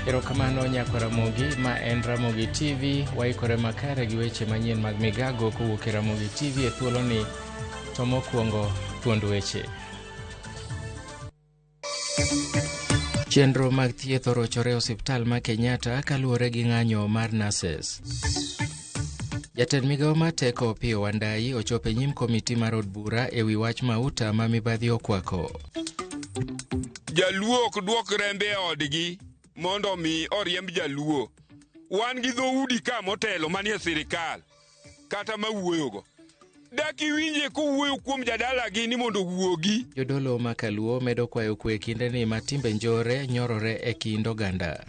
Erokamano nyako Ramogi, ma en Ramogi TV, waikore makare gi weche manyien mag migago kowuok e Ramogi TV e thuolo ni. To mokwongo thuond weche. Chenro mag thieth orochore osiptal ma Kenyatta kaluwore gi ng'anyo mar nurses. Jatend migawo mar teko Opiyo Wandayi ochopo e nyim komiti mar od bura e wi wach mauta ma mibadhi okwako. Jaluo ok duok rembe e odgi mondo mi oriemb jaluo. Wan gi dhoudi ka motelo manie sirikal kata mawuoyogo. Dak iwinje kowuoyo kuom jadalagi ni mondo wuogi. Jodolo ma Kaluo medo kwayo kwe kinde ni ma timbe njore nyorore e kind oganda.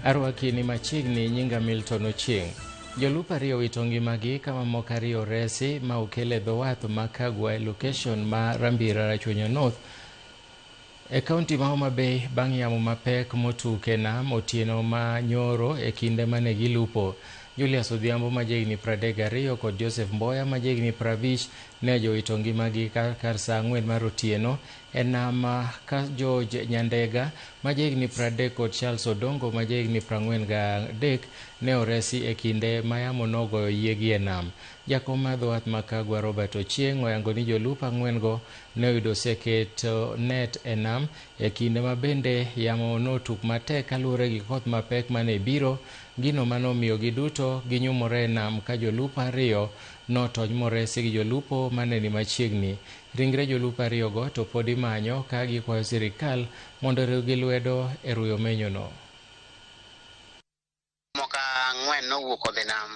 Arwaki ni machiegni nyinga Milton Ochieng'. Jolup ariyo wito ngimagi kama moko ariyo resi ma okele dho wath ma Kagwa location ma Rambira Rachwenyo North e kaunti ma Homa Bay bang' yamo mapek motuke nam otieno ma nyoro e kinde mane gilupo. Julius Odhiambo majegni 32 kod Joseph Mboya majegni 50 ne jowito ngimagi kar saa 4 mar otieno e nam ka George Nyandega majegni 30 kod Charles Odongo majegni 43 ne oresi e kinde ma yamo nogoyo yiegi e nam. Jakom mar dho wath ma Kagwa Robert Ochieng' oyango ni jolup ang'wen-go ne oyudo oseketo net e nam e kinde ma bende yamo notuk matek kaluwore gi koth mapek mane biro, gino manomiyo giduto ginyumore e nam ka jolup ariyo notony moresi gi jolupo mane ni machiegni. Ringre jolup ariyogo to pod imanyo ka gikwayo sirikal mondo oriwgi lwedo e ruyo menyono. Moka ang'wen nowuok odhi nam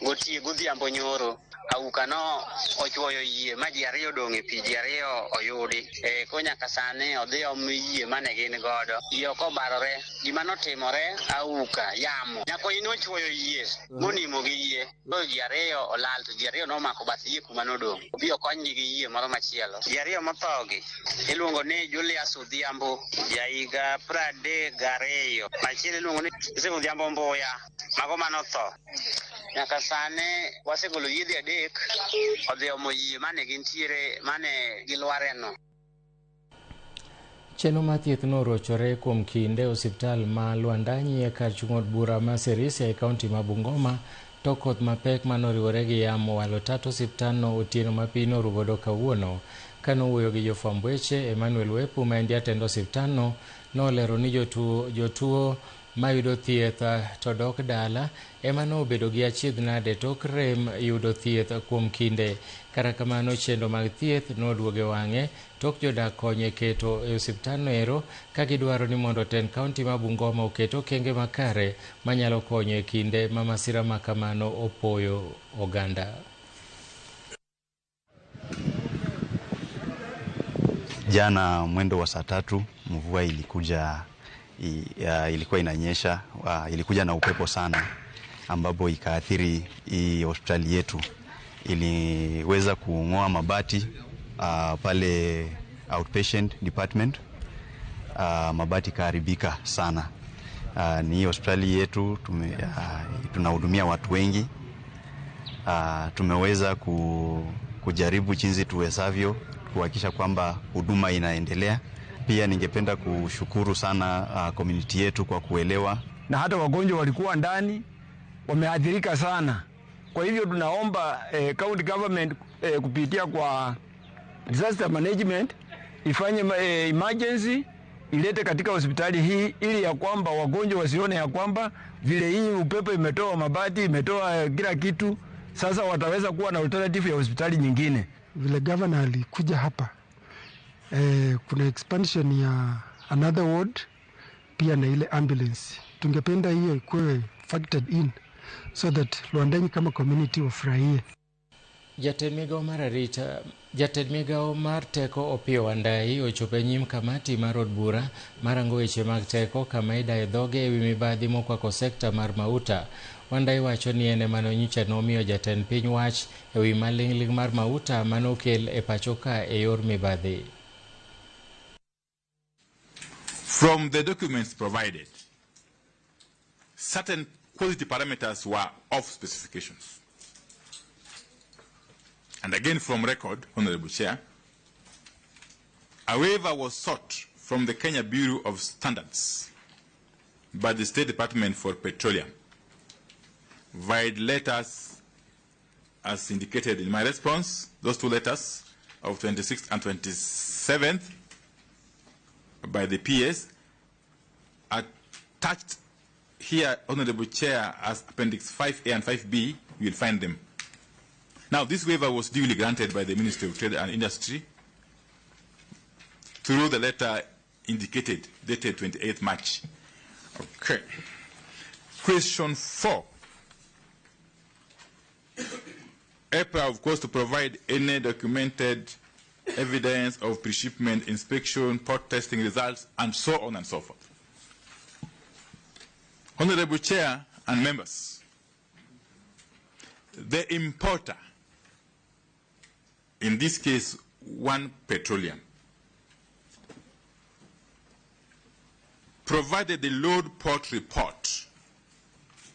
gotieno godhiambo nyoro. Auka no ochwoyo yie ma ji ariyo dong' e pi, ji ariyo oyudi. Ko nyaka sani odhi omi yie mane gin godo. Yie ok obarore. Gima notimore auka yamo. Nyako ino ochwoyo yie monimo gi yie. Ji ariyo olal to ji ariyo nomako bath yie kuma nodong'. Obi okonygi gi yie moro machielo. Ji ariyo mothogi iluongo ni Julius Odhiambo, jahiga 32. Machielo iluongo ni Joseph Odhiambo Mboya, mago manotho. Nyaka sani wasegolo yedhi adek odhi omo yie mane gintiere mane gilwareno. Chenro mar thieth norochore kuom kinde osiptal ma Lwandanyi e kar chung' od bura ma Sirisia e kaunti ma Bungoma to koth mapek manoriwore gi yamo walo tato osiptalno otieno ma piny norugodo kawuono. Kanowuoyo gi jofwamb weche, Emmanuel Wepu ma en jatend osiptalno nolero ni jotuo mayudo thieth to dok dala ema nobedo gi achiedh nade tok rem yudo thieth kuom kinde. Kata kamano chenro mag thieth noduoge wang'e tok jodak konye keto e osiptalno ero ka gidwaro ni mondo tend kaunti ma Bungoma oket okenge makare manyalo konyo e kinde ma masira makamano opoyo oganda. Jana mwendo wa saa 3 mvua ilikuwa inanyesha, ilikuja na upepo sana ambapo ikaathiri hii hospitali yetu. Iliweza kung'oa mabati pale outpatient department, mabati kaharibika sana. Ni hospitali yetu tunahudumia watu wengi. Tumeweza kujaribu jinsi tuwezavyo kuhakikisha kwamba huduma inaendelea. Pia ningependa kushukuru sana community yetu kwa kuelewa. Na hata wagonjwa walikuwa ndani wameathirika sana. Kwa hivyo tunaomba county government kupitia kwa disaster management ifanye emergency ilete katika hospitali hii ili ya kwamba wagonjwa wasione ya kwamba vile hii upepo imetoa mabati, imetoa kila kitu, sasa wataweza kuwa na alternative ya hospitali nyingine. Vile governor alikuja hapa kuna expansion ya another ward pia na ile ambulance. Tungependa hiyo ikuwe factored in so that Lwandanyi kama community wafurahie. Jatend migawo mar teko Opiyo Wandayi ochopo e nyim kamati mar od bura marango weche mag teko kama idayo dhoge e wi mibadhi mokwako sekta mar mauta. Wandayi wacho ni en ema nonyicha nomiyo jatend piny wach e wi maling'ling' mar mauta manokel e pacho ka e yor mibadhi. From the documents provided, certain quality parameters were off specifications. And again from record, Honorable Chair, a waiver was sought from the Kenya Bureau of Standards by the State Department for Petroleum via letters as indicated in my response, those two letters of 26th and 27th by the PS, attached here, Honorable Chair, as Appendix 5A and 5B, you will find them. Now, this waiver was duly granted by the Ministry of Trade and Industry through the letter indicated, dated 28th March. Okay. Question 4. EPRA, of course, to provide any documented evidence of pre-shipment inspection, port testing results, and so on and so forth. Honorable Chair and members, the importer, in this case, One Petroleum, provided the load port report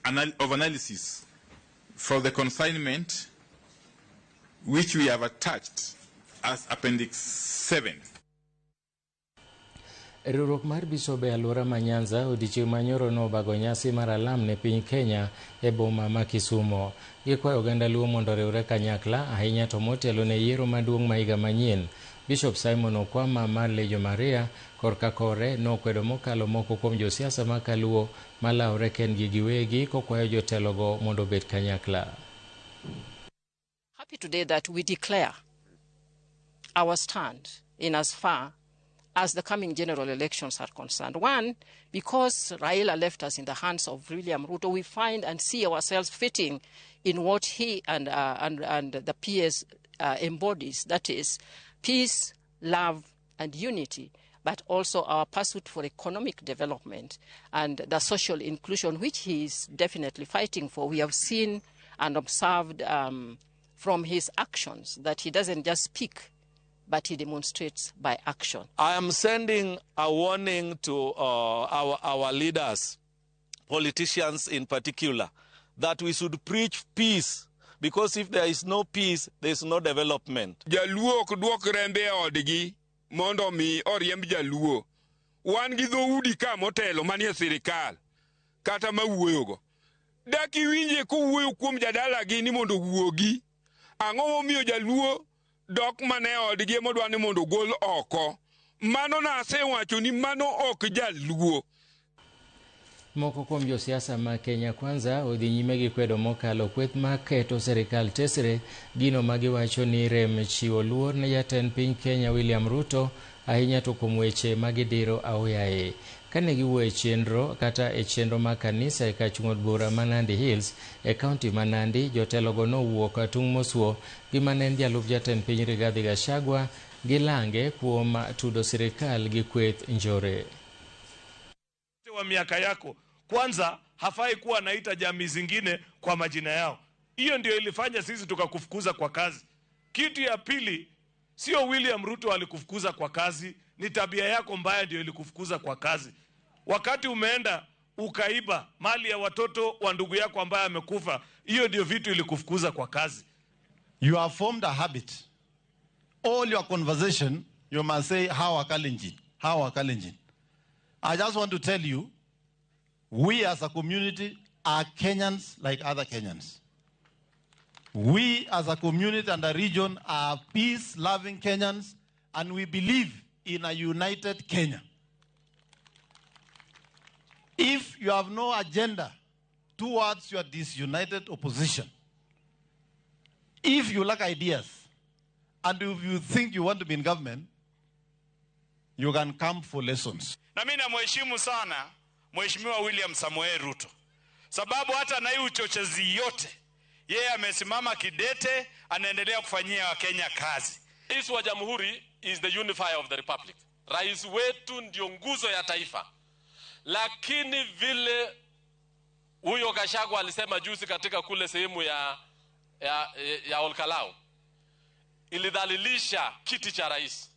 of analysis for the consignment, which we have attached as Appendix 7. Riwruok mar Bisobe Alwora ma Nyanza odiechieng' manyoro nobago nyasi mar alam ne piny Kenya e boma ma Kisumo. Gikwayo oganda Luo mondo oriwre kanyakla ahinya to motelo ne yiero maduong' ma higa manyien. Bishop Simon Okwama mar Lejo Maria korka kore nokwedo mokalo moko kuom josiasa ma Kaluo malawre kendgi giwegi kokwayo jotelogo mondo obed kanyakla. Happy today that we declare our stand in as far as the coming general elections are concerned. One, because Raila left us in the hands of William Ruto, we find and see ourselves fitting in what he and the PS embodies, that is, peace, love, and unity, but also our pursuit for economic development and the social inclusion, which he is definitely fighting for. We have seen and observed from his actions that he doesn't just speak, but he demonstrates by action. I am sending a warning to our leaders, politicians in particular, that we should preach peace, because if there is no peace, there is no development. Jaluo ok duok rembe odgi mondo mi oriemb jaluo. Wan gi dhoudi ka motelo manie sirikal kata mawuoyogo. Dak iwinje kowuoyo kuom jadala gi ni mondo wuogi. Ang'o momiyo jaluo dok mane odgi modwa ni mondo gol oko. Mano nasewacho ni mano ok jaluo. Moko kuom josiasa ma Kenya Kwanza odhi nyime gi kwedo mokalo kweth ma keto serikal tesre gino ma giwacho ni rem chiwo luor ne jatend piny Kenya William Ruto ahinya to kuom weche magidiro aoyaye. Kane giwuoyo e chenro ma kanisa e kachung'od bura ma Nandi Hills e kaunti ma Nandi, jotelogo nowuok atung' mosuo gi manen jalup jatend piny Rigathi Gachagua gilange kuom tudo serikal gi kweth njore. Wa miaka yako kwanza hafai kuwa naita jamii zingine kwa majina yao. Hiyo ndio ilifanya sisi tukakufukuza kwa kazi. Kitu ya pili, sio William Ruto alikufukuza kwa kazi, ni tabia yako mbaya ndio ilikufukuza kwa kazi. Wakati umeenda ukaiba mali ya watoto wa ndugu yako ambaye amekufa, hiyo ndio vitu ilikufukuza kwa kazi. You have formed a habit. All your conversation, you must say, how are Kalenjin? How are Kalenjin? I just want to tell you, we as a community are Kenyans like other Kenyans. We as a community and a region are peace-loving Kenyans, and we believe in a united Kenya. If you have no agenda towards your disunited opposition, if you lack ideas, and if you think you want to be in government, you can come for lessons. Na mimi namheshimu sana Mheshimiwa William Samoei Ruto, sababu hata na hii uchochezi yote yeye amesimama kidete, anaendelea kufanyia Wakenya kazi. Rais wa Jamhuri is the unifier of the republic. Rais wetu ndio nguzo ya taifa. Lakini vile huyo Gachagua alisema juzi katika kule sehemu ya Olkalau, ilidhalilisha kiti cha rais.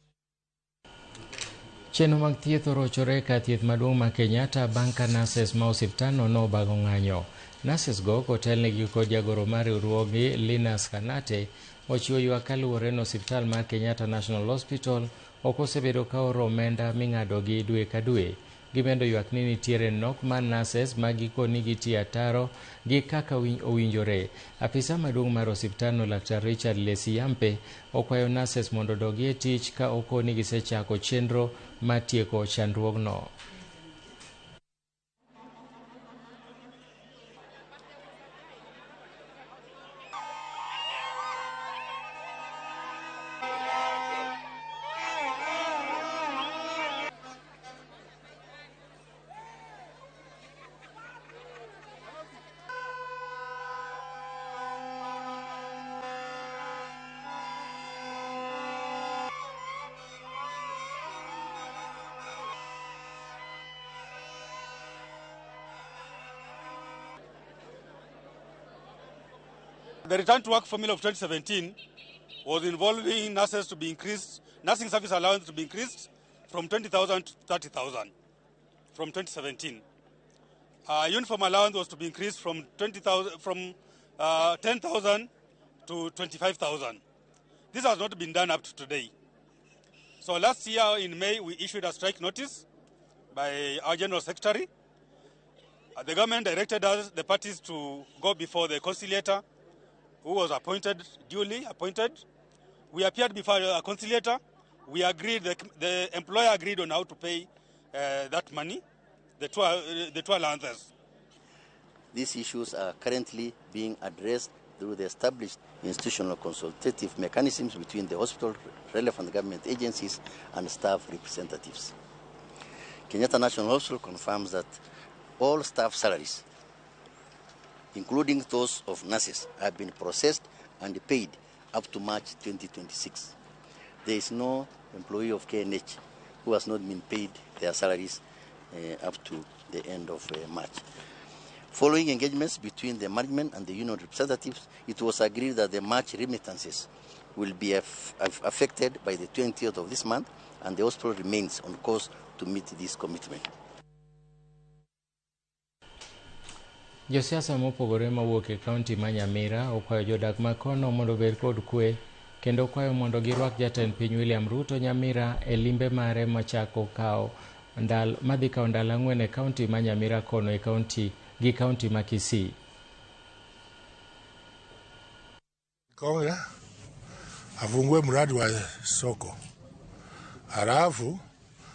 Chenro mag thieth orochore ka thieth maduong' ma Kenyatta bang' ka nurses ma osiptandno nobago ng'anyo. Nurses go kotelnegi kod jagoro mar riwruogi Linus Kanate ochiwo ywak kaluwore ni osiptal mar Kenyatta National Hospital ok osebedo ka oro omenda ming'adogi dwe ka dwe. Gimendo ywak ni nitiere nok mar nurses ma gikoni gitiyo ataro gi kaka owinjore. Afisa maduong' mar osiptalno Laktar Richard Lesiyampe okwayo nurses mondo odogi e tich ka okoni gisechako chenro mar tieko chandruogno. The return to work formula of 2017 was involving nurses to be increased, nursing service allowance to be increased from 20,000 to 30,000 from 2017. Uniform allowance was to be increased from 10,000 to 25,000. This has not been done up to today. So last year in May, we issued a strike notice by our General Secretary. The government directed us, the parties, to go before the conciliator, who was duly appointed. We appeared before a conciliator. We agreed, the employer agreed on how to pay that money, the two allowances. These issues are currently being addressed through the established institutional consultative mechanisms between the hospital, relevant government agencies, and staff representatives. Kenyatta National Hospital confirms that all staff salaries, including those of nurses, have been processed and paid up to March 2026. There is no employee of KNH who has not been paid their salaries up to the end of March. Following engagements between the management and the union representatives, it was agreed that the March remittances will be affected by the 20th of this month, and the hospital remains on course to meet this commitment. Josiasa mopogore mawuok e kaunti ma Nyamira okwayo jodak ma kono mondo obed kod kwe kendo okwayo mondo girwak jatend piny William Ruto Nyamira e limbe mare madhi kawo ndalo 4 e kaunti ma Nyamira kono e kaunti ma Kisii. Konga afungue mradi wa soko, halafu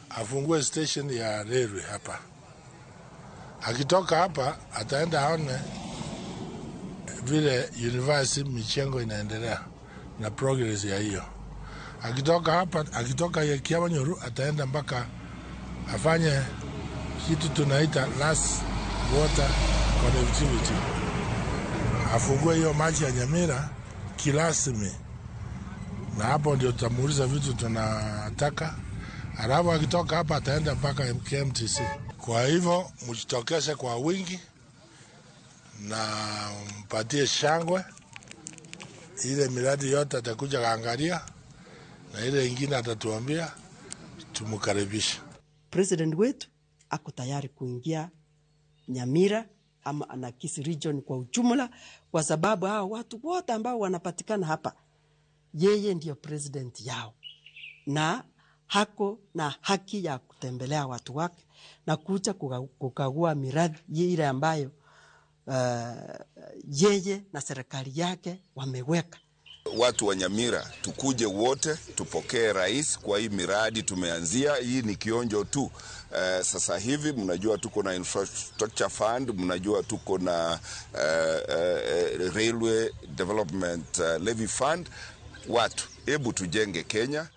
afungue station ya railway hapa. Akitoka hapa ataenda aone vile university michengo inaendelea na progress ya hiyo. Akitoka hapa, akitoka ya Kiamanyoro ataenda mpaka afanye kitu tunaita last water connectivity. Afungue hiyo maji ya Nyamira kilasimi, na hapo ndio tutamuuliza vitu tunataka. Alafu akitoka hapa ataenda mpaka KMTC. Kwa hivyo mjitokeze kwa wingi na mpatie shangwe. Ile miradi yote atakuja kaangalia na ile ingine atatuambia, tumukaribisha. President wetu ako tayari kuingia Nyamira ama na Kisii region kwa ujumla, kwa sababu hao watu wote ambao wanapatikana hapa, yeye ndio president yao na hako na haki ya kutembelea watu wake na kuja kukagua miradi ile ambayo yeye na serikali yake wameweka. Watu wa Nyamira tukuje wote tupokee rais kwa hii miradi tumeanzia. Hii ni kionjo tu. Sasa hivi mnajua tuko na infrastructure fund, mnajua tuko na railway development levy fund. Watu hebu tujenge Kenya.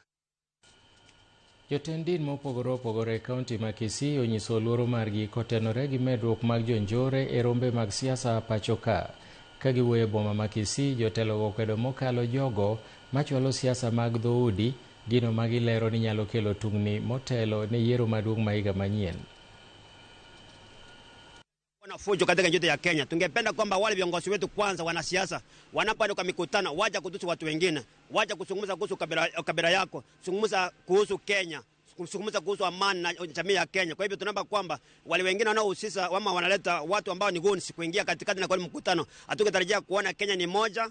Jotend din mopogore opogore e kaunti ma Kisii onyiso luoro margi kotenore gi medruok mag jonjore e rombe mag siasa pacho ka. Ka giwuoyo e boma ma Kisii, jotelo okwedo mokalo jogo machwalo siasa mag dhoudi, gino ma gilero ni nyalo kelo tungni motelo ne yiero maduong' ma higa manyien. Fujo katika nchi ya Kenya. Tungependa kwamba wale viongozi wetu kwanza, wanasiasa, wanapoenda kwa mikutano, waje kutusi watu wengine, waje kuzungumza kuhusu kabila yako, zungumza kuhusu Kenya, kuzungumza kuhusu amani na jamii ya Kenya. Kwa hivyo tunaomba kwamba wale wengine wanaohusika ama wanaleta watu ambao ni goons kuingia katikati na kwa mkutano, hatukutarajia kuona Kenya ni moja.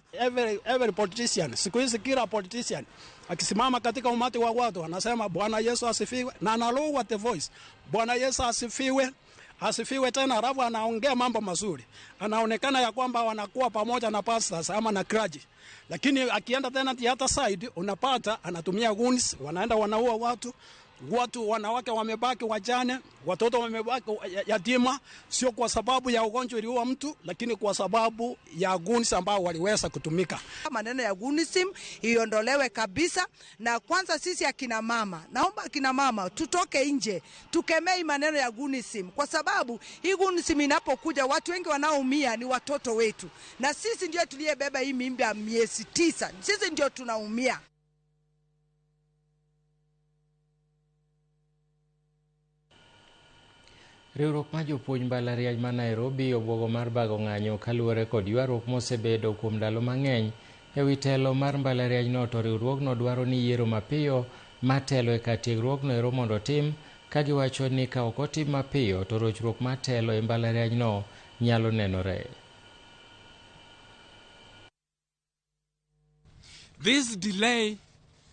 Every politician, siku hizi kila politician akisimama katika umati wa watu anasema Bwana Yesu asifiwe, na analowa the voice, Bwana Yesu asifiwe, asifiwe tena, alafu anaongea mambo mazuri. Anaonekana ya kwamba wanakuwa pamoja na pastors ama na clergy. Lakini akienda tena the other side unapata anatumia goons, wanaenda wanaua watu, wanawake wamebaki wajane, watoto wamebaki yatima, sio kwa sababu ya ugonjwa iliua mtu, lakini kwa sababu ya goons ambao waliweza kutumika. Maneno ya goonism iondolewe kabisa, na kwanza sisi akina mama, naomba akina mama tutoke nje, tukemei maneno ya goonism, kwa sababu hii goonism inapokuja watu wengi wanaoumia ni watoto wetu, na sisi ndio tuliyebeba hii mimba ya miezi 9, sisi ndio tunaumia. Riwruok mar jopuonj mbalariany ma Nairobi obwogo mar bago ng'anyo kaluwore kod ywaruok mosebedo kuom ndalo mang'eny ewi telo mar mbalarianyno, to riwruogno dwaro ni yiero mapiyo matelo e kar tiegruokno ero mondo tim, ka giwacho ni ka ok otim mapiyo to rochruok mar telo e mbalarianyno nyalo nenore. This delay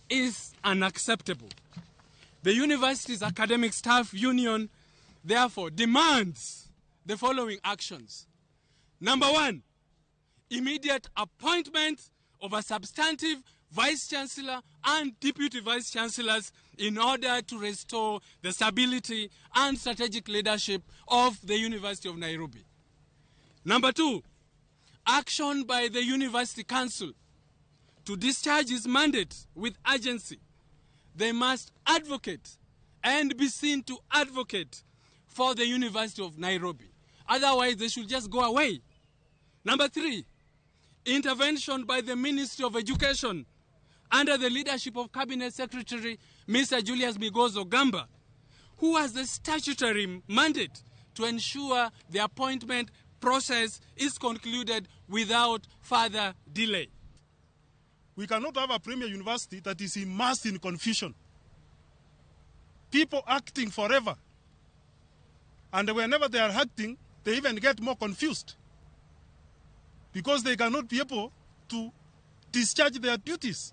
is unacceptable. The university's academic staff union therefore demands the following actions. Number 1, immediate appointment of a substantive vice-chancellor and deputy vice-chancellors in order to restore the stability and strategic leadership of the University of Nairobi. Number 2, action by the University Council to discharge its mandate with urgency. They must advocate and be seen to advocate for the University of Nairobi. Otherwise, they should just go away. Number 3, intervention by the Ministry of Education under the leadership of Cabinet Secretary Mr. Julius Migozo Gamba, who has the statutory mandate to ensure the appointment process is concluded without further delay. We cannot have a premier university that is immersed in confusion. People acting forever. And whenever they are acting, they even get more confused because they cannot be able to discharge their duties.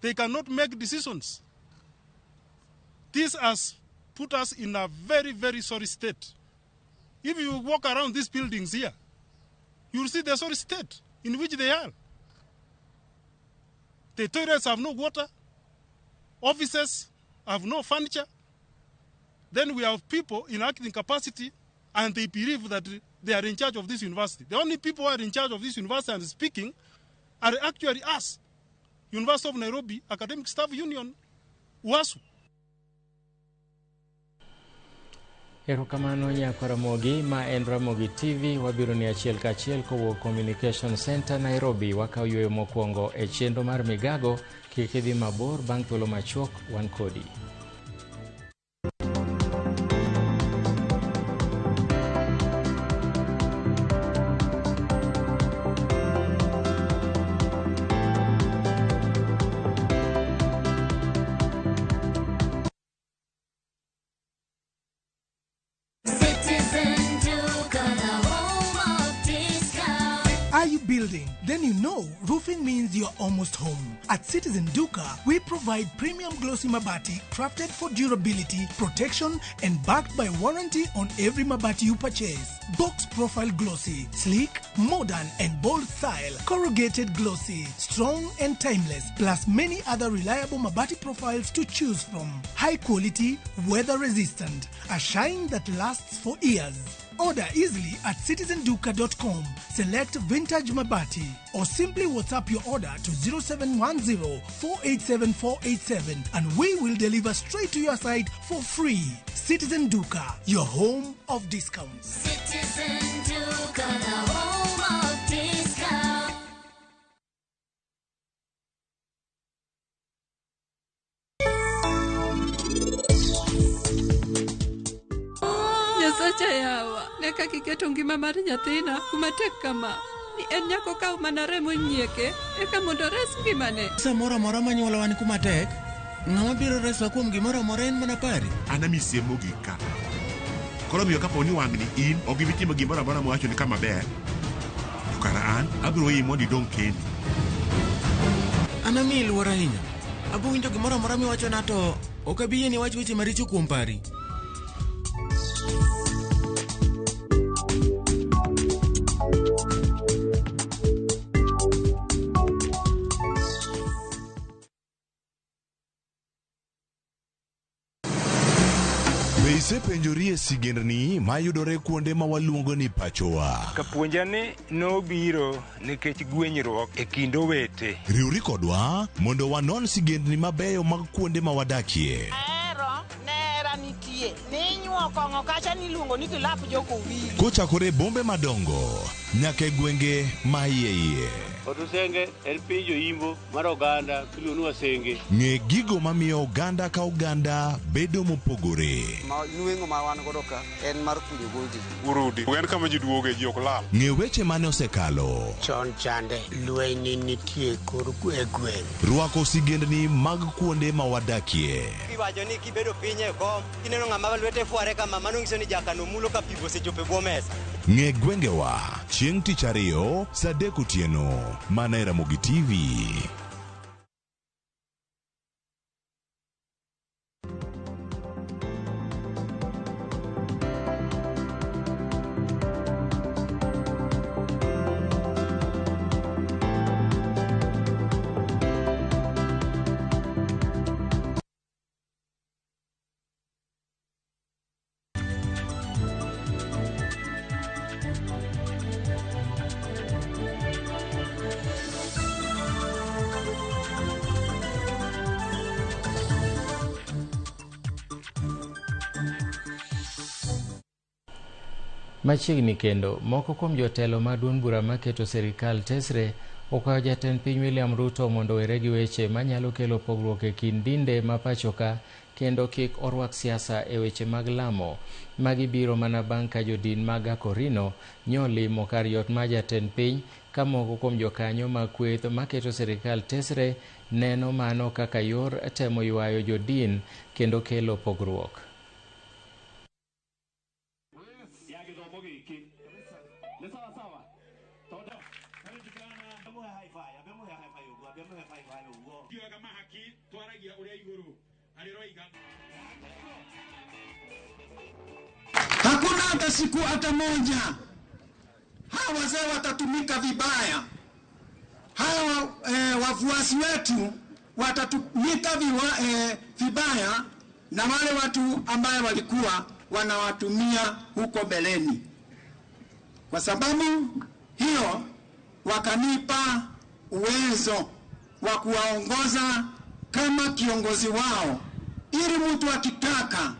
They cannot make decisions. This has put us in a very, very sorry state. If you walk around these buildings here, you will see the sorry state in which they are. The toilets have no water. Offices have no furniture. Then we have people in acting capacity and they believe that they are in charge of this university. The only people who are in charge of this university and speaking are actually us, University of Nairobi Academic Staff Union, UASU. Erokamano nyako Ramogi, ma en Ramogi TV. Wabiro ni achiel ka achiel kowuok Communication Center Nairobi. Wakao yweyo mokwongo e chenro mar migago. Kik idhi mabor, bang' thuolo machuok wan kodi. Building, then you know roofing means you're almost home. At Citizen Duka, we provide premium glossy mabati crafted for durability, protection, and backed by warranty on every mabati you purchase. Box profile glossy, sleek, modern, and bold style. Corrugated glossy, strong and timeless, plus many other reliable mabati profiles to choose from. High quality, weather resistant, a shine that lasts for years. Order easily at citizenduka.com. Select Vintage Mabati or simply WhatsApp your order to 0710-487-487 and we will deliver straight to your site for free. Citizen Duka, your home of discounts. Citizen Duka, the home of discounts. Nyasacha yawa, neka kiketo ngima mar nyathina kuma tek kama. Ni en nyako kaw mana remo nyieke, eka mondo res ngimane. Samoro moro manyuolo wan kuma tek, Ng'ama biro reswa kuom gimoro amora en mana pari. Ana misemo gika. Koro miyo kapo ni wang'ni in ok ibi timo gimoro amora mowacho ni kama ber. To kara an abiro yi mondo idong' kendi. Ana mi luor ahinya. Abo winjo gimoro amora miwacho na to ok abi yie ni wach weche maricho kuom pari. Isepenjorie sigendni mayudore kuonde ma waluongo ni pachowa. Kapuonjani nobiro nikech gwenyruok e kind owete. Riwri kodwa mondo wanon sigendni mabeyo mag kuonde ma wadakie. Nera nitie. Ninyuo kong'o kacha niluongo ni kilap joko wili. Kochakore bombe madongo nyaka gwenge ma iye. Otusenge en piny joimbo mar oganda kiluonu wasenge. Ng'e gigo mamiyo oganda ka oganda bedo mopogore. Nueng'o ma wan godo ka en mar kunyo goldi. Urudi. En kama ji duoge ji ok lal. Ng'e weche mane osekalo. Chon chande lweny nitie kor gweng'. Rwako sigendni mag kuonde ma wadakie. Kiwacho ni kibedo piny e kom, kineno ng'ama lwete fuare kama mano nyiso ni jakano mulo ka pipo sechope bwo mesa. Ng'e gwengewa chieng' tich ariyo saa 3 otieno mana e Ramogi TV. Machiegni kendo, moko kuom jotelo maduong' bura maketo serikal tesre okwayo jatend piny William Ruto mondo were gi weche manyalo kelo pogruok e kind dinde ma pachoka kendo kik orwak siasa e weche mag lamo. Magi biro mana bang' ka jodin mag Akorino nyolimo kar yot ma jatend piny ka moko kuom jokanyo mag kweth maketo serikal tesre neno mano kaka yor temo ywayo jodin kendo kelo pogruok. Hakuna hata siku hata moja hawa wazee watatumika vibaya. Hawa wafuasi wetu watatumika vibaya na wale watu ambaye walikuwa wanawatumia huko beleni. Kwa sababu hiyo wakanipa uwezo wa kuwaongoza kama kiongozi wao, ili mtu akitaka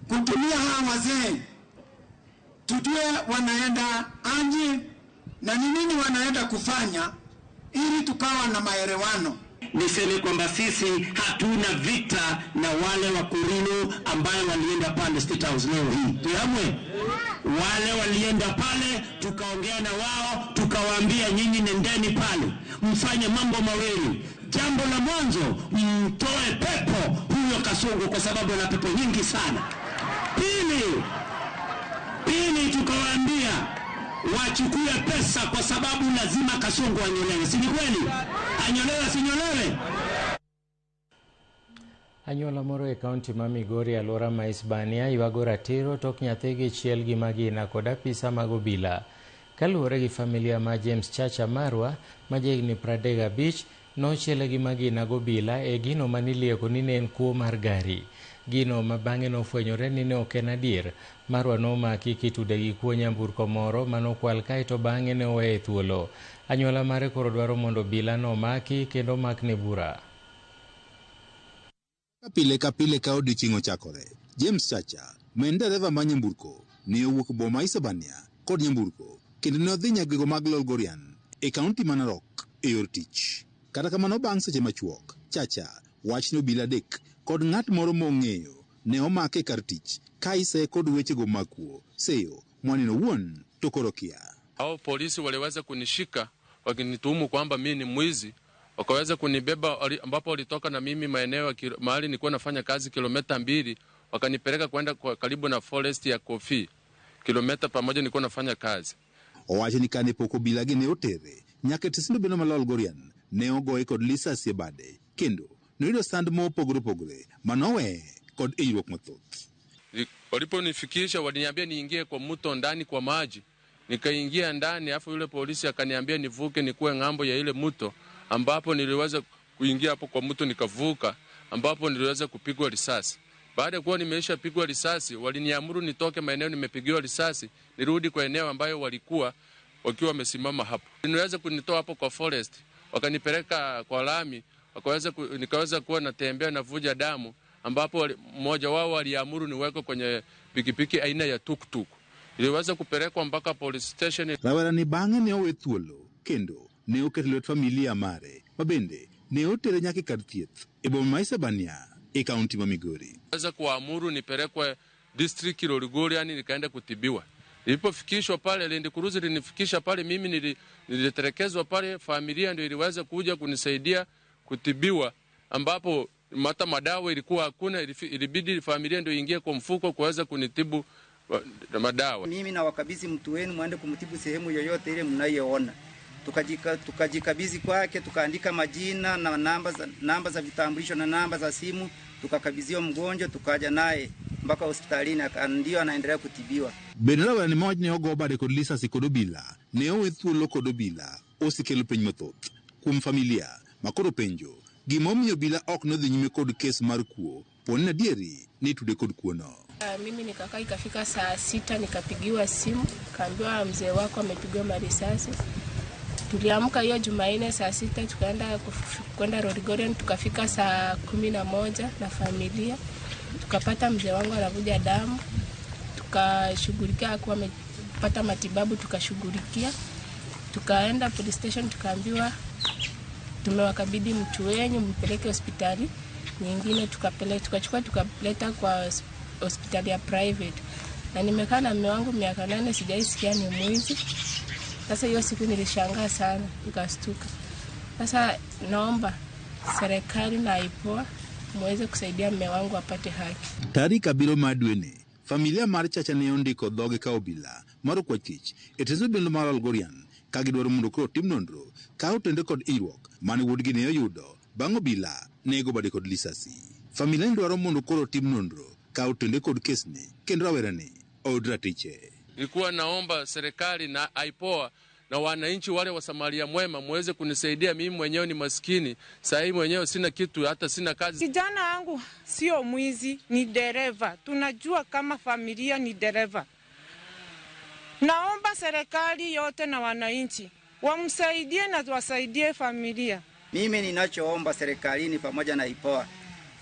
kutumia hawa wazee tujue wanaenda aje na ni nini wanaenda kufanya, ili tukawa na maelewano. Niseme kwamba sisi hatuna vita na wale wa Akorino ambayo walienda pale State House leo hii. Tuamwe wale walienda pale, tukaongea na wao, tukawaambia nyinyi nendeni pale mfanye mambo mawili. Jambo la mwanzo, mtoe pepo huyo Kasongo kwa sababu ana pepo nyingi sana. Pili tukawaambia wachukue pesa kwa sababu lazima Kasongo anyolewe. Si ni kweli? Anyolewe sinyolewe? Anyuola moro e kaunti ma Migori alwora ma Hispania ywago ratiro tok nyathigi chiel gi magina kod apisa mag obila. Kaluwore gi familia ma James Chacha Marwa ma jahigni 35 nochiele gi magina gobila e gino manilieko ni ne en kuo mar gari. Gino ma bang'e nofwenyore ni ne ok en adier. Marwa nomaki kitude gi kuo nyamburko moro manokwal kaeto bang'e ne oweye thuolo. Anyuola mare koro dwaro mondo obila nomaki kendo makne bura. Pile ka pile ka odiochieng' ochakore, James Chacha, ma en dereva ma nyamburko, ne owuok boma Hispania kod nyamburko kendo ne odhi nyagego mag Lolgorian e kaunti ma Narok e yor tich. Kata kamano bang' seche machuok, Chacha wach ni obila adek kod ng'at moro mong'eyo ne omake kar tich ka ise kod wechego mag kuo seyo mwaneno wuon to koro kia. Hao polisi waliweza kunishika wakinituhumu kwamba mimi ni mwizi wakaweza kunibeba ambapo walitoka na mimi maeneo mahali nilikuwa nafanya kazi kilomita 2, wakanipeleka kwenda kwa karibu na forest ya Kofi, kilomita pamoja nilikuwa nafanya kazi. Owacho ni kane poko bilagi ne otere nyaka tisindo beno malol Gorian ne ogoye kod lisasi bade kendo noyudo sand mopogore manowe kod hinyruok mathoth. Waliponifikisha waliniambia niingie kwa mto ndani kwa maji, nikaingia ndani, afu yule polisi akaniambia nivuke nikuwe ng'ambo ya ile mto, ambapo niliweza kuingia hapo kwa mto nikavuka, ambapo niliweza kupigwa risasi. Baada ya kuwa nimeisha pigwa risasi, waliniamuru nitoke maeneo nimepigiwa risasi, nirudi kwa eneo ambayo walikuwa wakiwa wamesimama hapo. Niweza kunitoa hapo kwa forest, wakanipeleka kwa lami, nikaweza kuwa natembea na vuja damu, ambapo mmoja wao aliamuru niweke kwenye pikipiki aina ya tuktuk. Niliweza kupelekwa mpaka police station. Rawerani bang'e ne owe thuolo kendo ne oketo lwet familia mare mabende ne otere nyaka kar thieth e boma ma Isebania e kaunti ma Migori. Weza kuamuru nipelekwe district Lorigorian nikaenda kutibiwa. Nilipofikishwa pale Land Cruiser ilinifikisha pale, mimi nilitelekezwa pale, familia ndio iliweza kuja kunisaidia kutibiwa, ambapo hata madawa ilikuwa hakuna, ilibidi familia ndio ingie kwa mfuko kuweza kunitibu madawa. Mimi na wakabidhi mtu wenu mwende kumtibu sehemu yoyote ile mnayoona. Tukajikabidhi kwake, tukaandika majina na namba za vitambulisho na namba za simu, tukakabidhiwa mgonjwa, tukaja naye mpaka hospitalini, ndio anaendelea kutibiwa. Benrawa ni moja ne ogo bade kod lisasi kod obila ne owe thuolo kod obila osekelo piny mathoth kuom familia makoro penjo gimomiyo obila ok nodhi nyime kod kes mar kuo poni adieri ni tude kod kuono. Mimi nikakaa ikafika saa 6 nikapigiwa simu, kaambiwa mzee wako amepigwa marisasi. Tuliamka hiyo Jumanne saa 6 tukaenda kwenda Lorigorian, tukafika saa 11 na familia. Tukapata mzee wangu anavuja damu, tukashughulikia kwa amepata matibabu, tukashughulikia. Tukaenda police station, tukaambiwa tumewakabidhi mtu wenyu mpeleke hospitali nyingine, tukachukua tukaleta kwa hospitali ya private. Na nimekaa na mume wangu miaka 8 sijaisikia ni mwizi. Sasa hiyo siku nilishangaa sana, nikastuka. Sasa naomba serikali na IPOA muweze kusaidia mume wangu apate haki. Tarik abiro madwene familia mar Chacha ne ondiko dhoge ka obila maro kwa chich etezo bendo mar Lorigorian ka gidwaro mondo koro tim nonro ka otende kod hinyruok mane wuodgi ne oyudo bang' obila nego bade kod lisasi. Familia ne dwaro mondo koro tim nonro ka otende kod kesni kendo rawerani od ratiche. Nilikuwa naomba serikali na IPOA na wananchi wale wa Samaria Mwema muweze kunisaidia. Mimi mwenyewe ni maskini, sasa hivi mwenyewe sina kitu, hata sina kazi. Kijana wangu sio mwizi, ni dereva. Tunajua kama familia ni dereva. Naomba serikali yote na wananchi wamsaidie na wasaidie familia. Mimi ninachoomba serikalini pamoja na IPOA,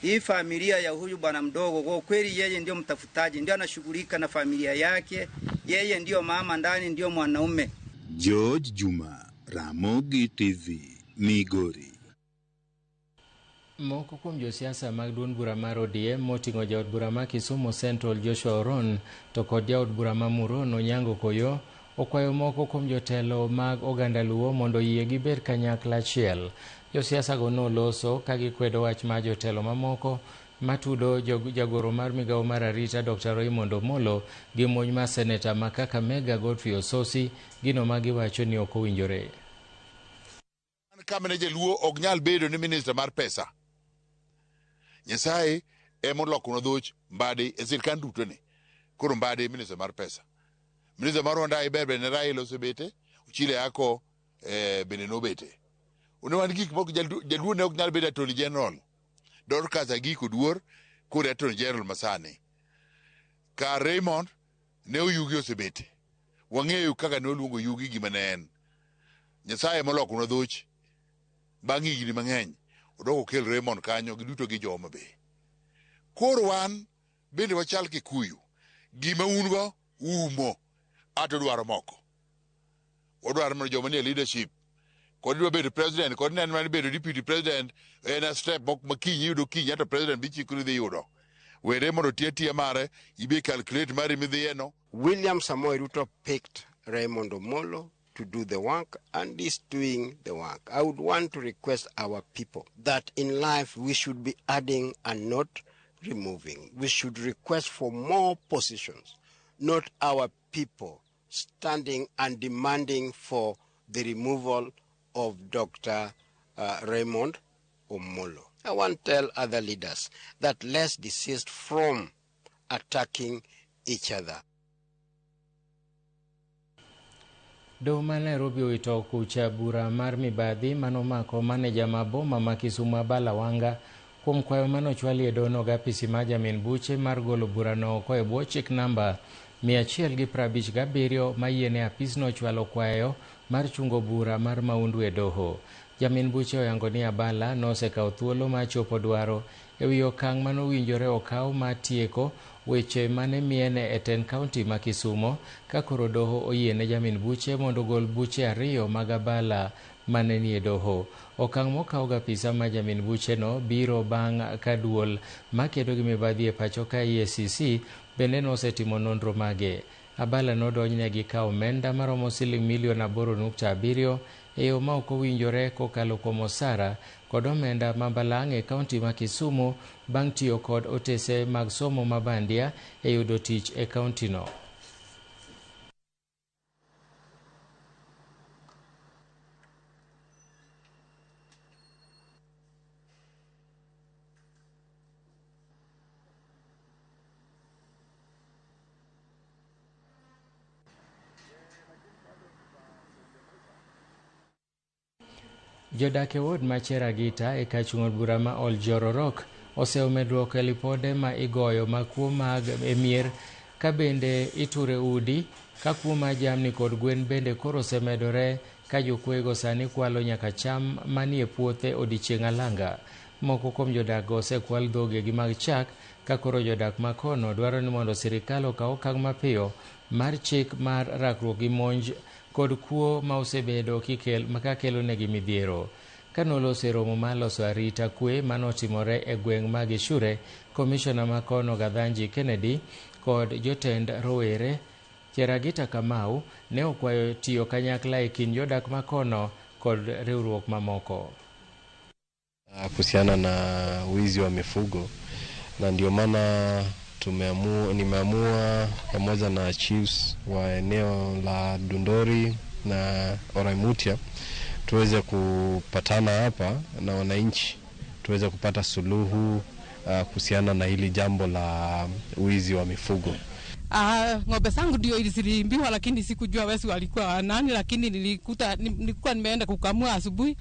hii familia ya huyu bwana mdogo, kwa kweli yeye ndio mtafutaji, ndio anashughulika na familia yake, yeye ndio mama ndani, ndio mwanaume. George Juma, Ramogi TV, Migori. Moko kuom josiasa mag duond bura mar ODM moting'o jaod bura ma Kisumu Central Joshua Oron to kod jaod bura ma Muron Onyango Koyo okwayo moko kuom jotelo mag oganda Luo mondo yie gibed kanyakla achiel. Josiasa go noloso ka gikwedo wach ma jotelo mamoko matudo jagoro mar migawo mar arita Dr. Raymond Omolo gi monj ma seneta ma Kakamega Godfrey Ososi gino ma giwacho ni ok owinjore. Kama ne jaluo ok nyal bedo ni minister mar pesa. Nyasaye emo loko no dhoch mbade e sirkan duto ne. Koro mbade minister mar pesa. Minister mar Rwanda iberbe ne Raila osebete, uchile yako bende nobete. Unewan gik moko jaluo ne ok nyal bedo attorney general. Dorcas Agiko Duor kore attorney general masane. Ka Raymond ne oyugi osebete. Wang'eyo kaka ne oluongo yugi gima ne en. Nyasaye moloko no dhoch bang' higni mang'eny odoko kel Raymond kanyo giduto gi joma be. Koro wan bende wachal Kikuyu, gima ungo umo ato dwaro moko. Odwaro mondo joma nie leadership kod dwa bedo president kod nen man bedo deputy president en a step mok makinyi yudo kinyi ato president bichikuri dhi yudo. Were mondo tiya mare ibe calculate mari midhi eno. William Samoei Ruto picked Raymond Omolo to do the work and is doing the work. I would want to request our people that in life we should be adding and not removing. We should request for more positions, not our people standing and demanding for the removal of Dr. Raymond Omolo. I want to tell other leaders that let's desist from attacking each other. Doho ma Nairobi owito kucha bura mar mibadhi manomako maneja maboma ma Kisumu Abala Wanga kuom kwayo manochwali e dono gapisi ma Jamin Buche mar golo burano oko e bwo chik namba 157 mayiene apisno chwalo kwayo mar chungo bura mar maundu e doho. Jamin Buche oyango ni Abala nosekawo thuolo ma chopo dwaro e wi okang' manowinjore okaw ma tieko weche mane miene e Ten County ma Kisumo ka koro doho oyiene Jamin Buche mondo gol buche 2 mag Abala mane ni e doho. Okang' mokaw gapisa ma Jamin Buche no biro bang' ka duol makedo gi mibadhi e pacho ka EACC bende nosetimo nonro mage. Abala nodonjne gi kawo omenda maromo $8.7 e yo ma ok owinjore kokalo kuom osara kod omenda mambalang' e kaunti ma Kisumu bang' tiyo kod otese mag somo mabandia e yudo tich e kaunti no. Jodak e ward ma Cheragita e kachung'od bura ma Oljororok oseomedruok e lipode ma igoyo ma kuo mag emier ka bende iture udi ka kuo ma jamni kod gwen bende koro osemedore ka jokwego sani kwalo nyaka cham manie puothe odiechieng' alanga. Moko kuom jodak go osekwal dhogegi mag chak ka koro jodak ma kono dwaro ni mondo sirikal okaw okang' mapiyo mar chik mar rakruok gi monj kod kuo ma osebedo kakelo negi midhiero. Kanolose romo ma loso arita kwe manotimore e gweng' ma Gishure, komishona ma kono Gadhanji Kennedy kod jotend rowere Cheragita Kamau ne okwayo tiyo kanyakla e kind jodak ma kono kod riwruok mamoko. Kuhusiana na wizi wa mifugo, na ndio maana nimeamua pamoja na chiefs wa eneo la Dundori na Oraimutia tuweze kupatana hapa na wananchi tuweze kupata suluhu kuhusiana na hili jambo la wizi wa mifugo. Ng'ombe zangu ndio ilizilimbiwa, lakini sikujua wezi walikuwa nani, lakini nilikuwa nimeenda kukamua asubuhi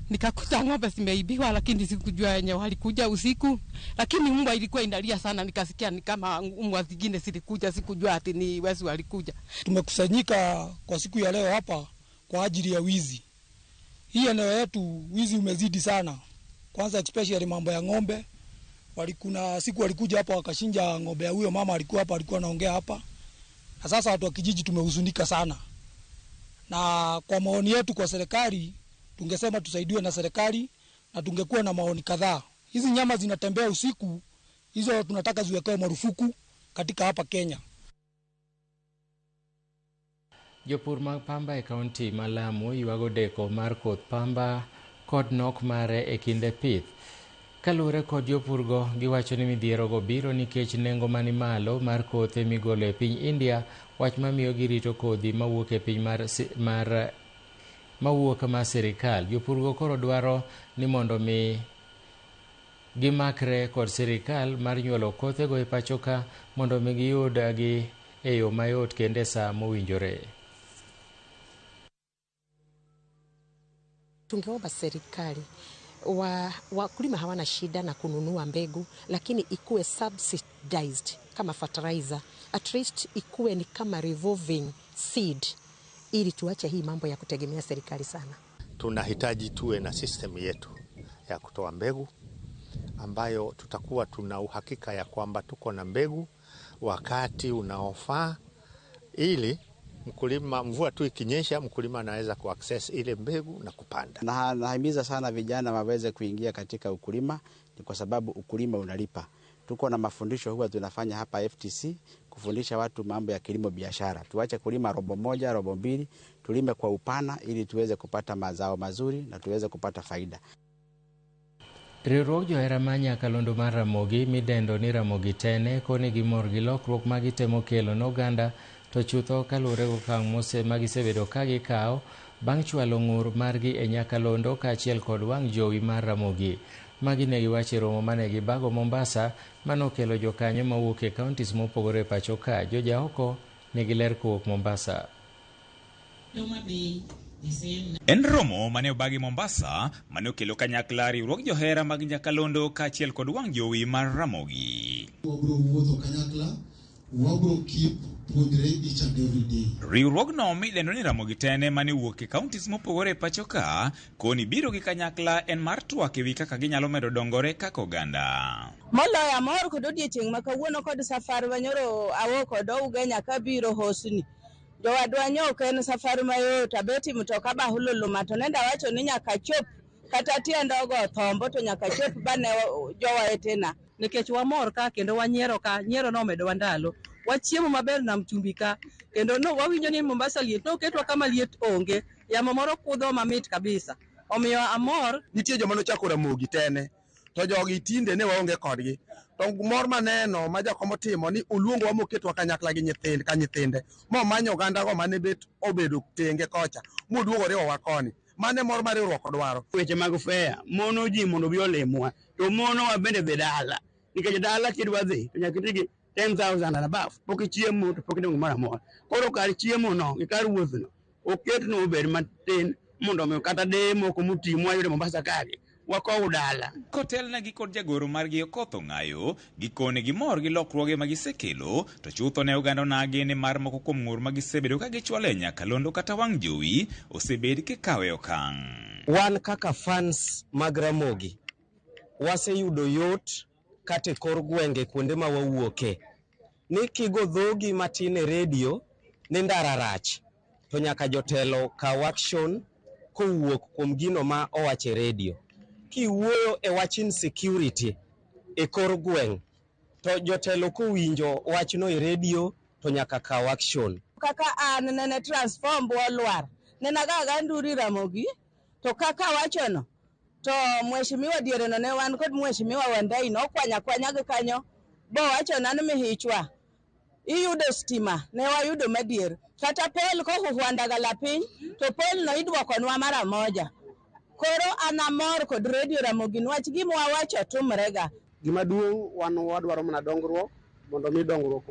nikakuta ng'ombe zimeibiwa, lakini sikujua wenye walikuja usiku, lakini mbwa ilikuwa inalia sana, nikasikia ni kama mbwa zingine zilikuja, sikujua ati ni wezi walikuja. Tumekusanyika kwa siku ya leo hapa kwa ajili ya wizi. Hii eneo yetu wizi umezidi sana, kwanza especially mambo ya ng'ombe. Kuna siku walikuja hapa wakashinja ng'ombe ya huyo mama alikuwa hapa, alikuwa anaongea hapa. Na sasa watu wa kijiji tumehuzunika sana, na kwa maoni yetu kwa serikali tungesema tusaidiwe na serikali, na tungekuwa na maoni kadhaa. Hizi nyama zinatembea usiku, hizo tunataka ziwekewe marufuku katika hapa Kenya. Jopur mag pamba e kaunti ma Lamu ywago deko mar koth pamba kod nok mare e kinde pith. Kalure kod jopurgo giwacho ni midhierogo biro nikech nengo mani malo mar kothe migolo e piny India, wach mamiyo girito kodhi mawuok e piny mawuok ma sirikal. Jopurgo koro dwaro ni mondo mi gimakre kod sirikal mar nyuolo kothego e pachoka mondo mi giyudgi e yo mayot kende saa mowinjore. Tungeomba serikali wakulima hawana shida na kununua mbegu, lakini ikuwe subsidized kama fertilizer, at least ikuwe ni kama revolving seed, ili tuache hii mambo ya kutegemea serikali sana. Tunahitaji tuwe na system yetu ya kutoa mbegu ambayo tutakuwa tuna uhakika ya kwamba tuko na mbegu wakati unaofaa, ili mkulima, mvua tu ikinyesha, mkulima anaweza kuaccess ile mbegu na kupanda. Nahimiza sana vijana waweze kuingia katika ukulima, ni kwa sababu ukulima unalipa. tuko na mafundisho huwa tunafanya hapa FTC kufundisha watu mambo ya kilimo biashara. Tuache kulima robo moja, robo mbili, tulime kwa upana ili tuweze kupata mazao mazuri na tuweze kupata faida. Riwruok johera ma Nyakalondo mar Ramogi midendo ni Ramogi Tene koni gimor gi lokruok magitemo kelo n'oganda to chutho kaluwore gokang' mose magisebedo ka gikawo bang' chwalo ng'ur margi e Nyakalondo kaachiel kod wang' jowi mar Ramogi. Magi ne giwacho romo mane gibago Mombasa manokelo jokanyo mawuok e kauntis mopogore pacho ka. Joja oko nigi ler kowuok Mombasa. En romo mane obagi Mombasa mane okelo kanyakla riwruok johera mag Nyakalondo kaachiel kod wang' jowi mar Ramogi. Wabro wuotho kanyakla, wabro keep puonjre each and every day. Riwruogno midendo ni Ramogi Tene mane wuok e kauntis mopogore pacho ka koni biro gi kanyakla en mar twak ewi kaka ginyalo medo dongore kaka oganda. Moloyo amor kod odiochieng' ma kawuono kod safari manyoro awo kod Ugenya kabiro hosni. Jowadwa nyok en safari mayot abeti mtoka bahululu mato nenda wacho ni nyaka chop kata tiende ogo thombo to nyaka chop bane jowetena. Nikech wamor ka kendo wanyiero ka, nyiero no medo wandalo. Wachiemo maber na mchumbi ka kendo no wawinjo ni Mombasa liet no ketwa kama liet onge yamo moro kudho mamit kabisa. Omiyo amor nitie joma nochako Ramogi Tene to jogi tinde ne waonge kodgi. To mor maneno ma jakomo timo ni oluongowa moketwa kanyakla gi nyithinde momanyo oganda go mane bet obedo tenge kocha moduogo riwowa koni. Mane mor mar riwruok dwaro. Weche mag fea mono ji mondo bi olemwa to mono wa bende be dala nikech dala kidwa dhi to nyaka tigi 10,000 and above pok chiemo to pok ndongo mara mora. Koro kar chiemo no gi kar wuoth no oket no ber matin mondo me kata de moko mutimwa yude Mombasa kage wakow dala. Kotel na gi kod jagoro margi Okotho Ng'ayo gikone gimor gi lokruoge magisekelo to chutho ne oganda nage ne mar moko kuom ng'ur magisebedo ka gichwalo e Nyakalondo kata wang' jowi osebed kikawe okang'. Wan kaka fans mag Ramogi waseyudo yot kate kor gwenge kuonde ma wawuoke ni kigo dhogi matin e redio ni ndara rach to nyaka jotelo kaw action kowuok kuom gino ma owache redio. Kiwuoyo e wach insecurity e kor gweng' to jotelo kowinjo wachno e redio to nyaka kaw action. Kaka an nene transform bolwar nena gaga nduri Ramogi to kaka wachono to mheshimiwa diere no ne wan kod mheshimiwa Wandai no kwanya gi kanyo bo wacho nan mihichwa iyudo stima ne wayudo madier kata pel ko huwanda gala piny to pel no idwokonwa mara moja. Koro anamor kod redio Ramogi nwach gima wawacho tumrega. Gima duong' wan wadwaro mana dongruok mondo mi dongruok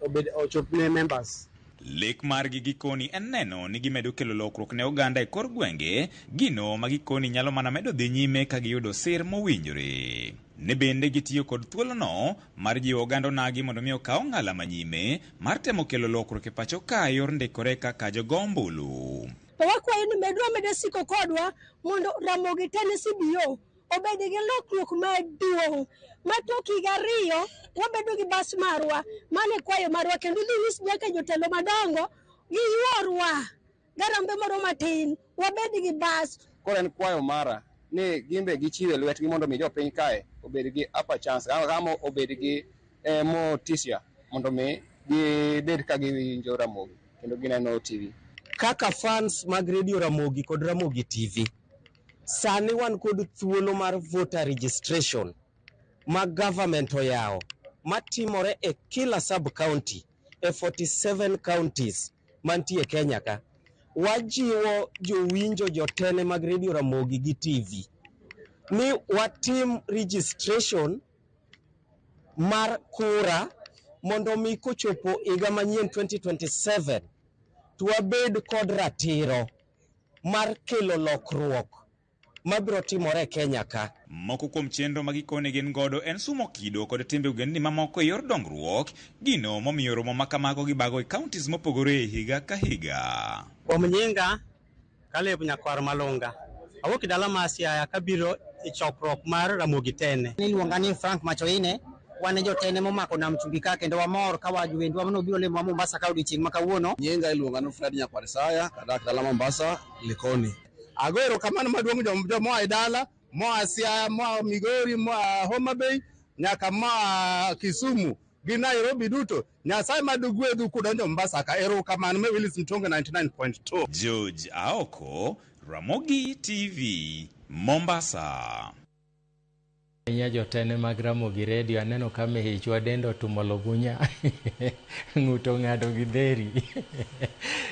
obed ochop ne members. Lek margi gikoni en neno ni gimedo kelo lokruok ne oganda e kor gwenge gino magikoni nyalo mana medo dhi nyime ka giyudo sir mowinjore. Ne bende gitiyo kod thuolono mar jiwo oganda nagi mondo mi okaw ng'ala manyime mar temo kelo lokruok e pacho ka yor ndikore kaka jogombulu. To wakwayo ni medwa siko kodwa mondo Ramogi Tene CBO obed gi lokruok maduong' matok higa 2 wabedo gi bas marwa mane kwayo marwa kendo nyis nyaka jotelo madongo giyuorwa garambe moro matin wabed gi bas. Koro en kwayo mara ni gimbe gichiwe lwetgi mondo mi jopiny kae obed gi upper chance kama obed gi motisha mondo mi gibed ka giwinjo Ramogi kendo gineno TV. Kaka fans mag redio Ramogi kod Ramogi TV sani wan kod thuolo mar voter registration mag government oyawo matimore e kila sub county e 47 counties mantie Kenya ka. Wajiwo jowinjo jotene mag redio Ramogi gi TV ni watim registration mar kura mondo mi kochopo higa manyien 2027 tuwabed kod ratiro mar kelo lokruok mabiro timore Kenya ka. Moko kuom chenro magikone gin godo en sumo kido kod timbe ugendni mamoko e yor dongruok gino momiyo romo makamago gibago e counties mopogore higa ka higa. Kuom nyinga Caleb Nyakwar Malunga awuok dala ma Siaya kabiro e chokruok mar Ramogi Tene. Niluonga ni Frank Machoine wane jotene momako nam chumbi ka kendo wamor ka wajwendwa mano biro lemo Mombasa ka odiochieng' ma kawuono. Nyinga iluonga ni Fred Nyakwar Saya kadak dala Mombasa Likoni. Agoro kamano maduong' jomo ai dala moa Siaya moa Migori moa Homa Bay nyaka ma Kisumu gi Nairobi duto. Nyasaye madugwedhu kudonjo Mombasa ka. Erokamano. Me Willis Mtonge 99.2. George Aoko, Ramogi TV, Mombasa. Nya jotene mag Ramogi Radio aneno kama hichwa dendo tumologunya ng'uto ng'ado gi dheri.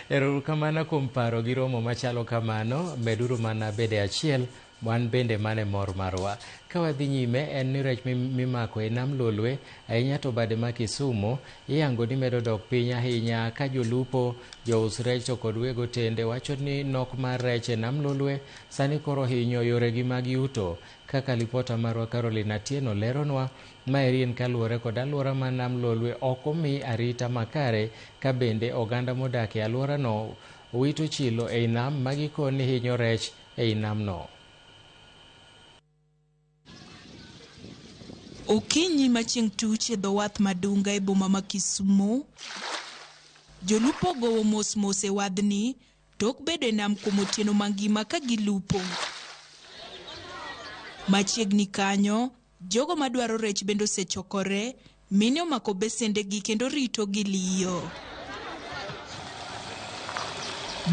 Erokamano kuom paro gi romo machalo kamano, meduru mana bede achiel wan bende mane mor marwa. Ka wadhi nyime en ni rech mimako e nam Lolwe ahinya to bade ma Kisumu iyango ni medo dok piny ahinya ka jolupo, jous rech to kod wego tende wacho ni nok mar rech e nam Lolwe sani koro hinyo yoregi mag yuto. Kaka lipota marwa Caroline Atieno leronwa, maeri en kaluwore kod alwora ma nam Lolwe ok omi arita makare, ka bende oganda modak e alworano wito chilo ei nam magikoni hinyo rech ei namno. Okinyi machieng' tuch e dho wath Madunga e boma ma Kisumu, jolupo gowo mos e wadhni tok bedo e nam kuom otieno mangima ka gilupo. Machiegni kanyo, jogo madwaro rech bende osechokore, mine omako besendegi kendo rito gi liyo.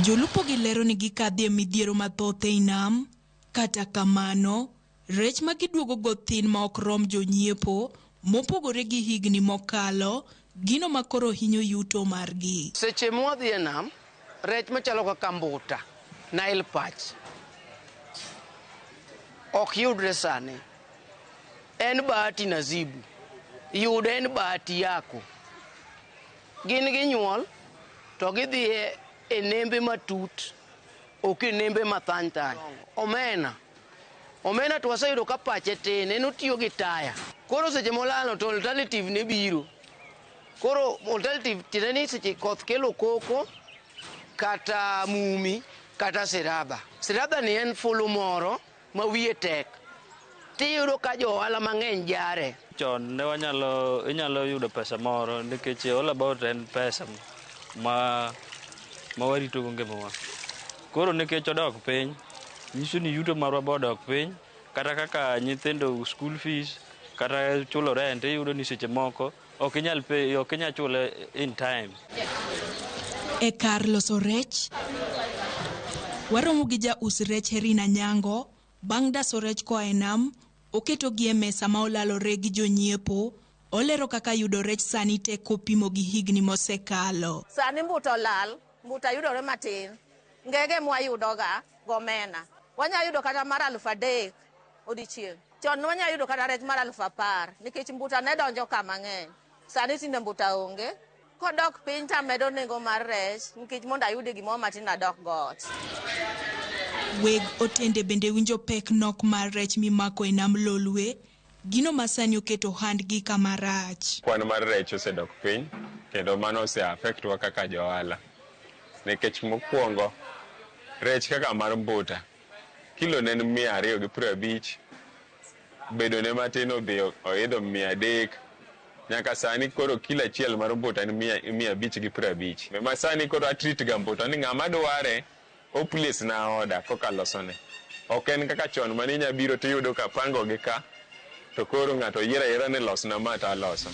Jolupo gilero ni gikadhi e midhiero mathoth ei nam, kata kamano, rech ma giduogo go thin ma ok rom jonyiepo, mopogore gi higni mokalo, gino makoro hinyo yuto margi. Seche modhi e nam, rech machalo kaka mbuta, Nile perch, ok yudre sani. En bahati nasibu, yude en bahati yako. Gin ginyuol, to gidhi e nembe matut, ok e nembe mathany thany. Omena to waseyudo ka pache tin, en otiyo gi taya. Koro seche molalo to alternative ne biro. Koro alternative tiende ni seche koth kelo koko, kata mumi, kata siraba. Siraba ni en fulu moro ma wiye tek. Tiyudo ka jo ohala mang'eny jare. Chon ne inyalo yudo pesa moro nikech all about en pesa ma warito go ngimawa. Koro nikech odok piny, nyiso ni yuto marwa bodok piny, kata kaka nyithindo school fees, kata chulo rent, iyudo ni seche moko ok inyal chule in time. E kar loso rech, waromo gi ja us rech Herina Nyango. Bang' daso rech koa e nam, oketo gi e mesa ma olalore gi jonyiepo. Olero kaka yudo rech sani tek kopimo gi higni mosekalo. Sani mbuta yudore matin. Ngege mwayudoga gomena. Wanya yudo kata mar 3,000 odichieng'. Chon wanya yudo kata rech mar 10,000 nikech mbuta ne donjo kama ng'eny. Sani tinde mbuta onge. Kodok piny ta medo nengo mar rech nikech mondo ayude gimoro matin adok got. Weg otende bende winjo pek nok mar rech mimako e nam Lolwe, gino masani oketo handgi kama rach. Kwan mar rech osedok piny kendo mano ose affect wa kaka johala. Nikech mokwongo rech kaka mar mbuta kilo ne 250, bedo ne matin odhi oidho 300, nyaka sani koro kilo achiel mar mbuta ni 550. Mema sani koro atreat ga mbuta ni ng'ama dware o place na order koka losone. Ok en kaka chon mani nya biro tiyudo ka pango gi ka to koro ng'ato yiera ne losna mata loso.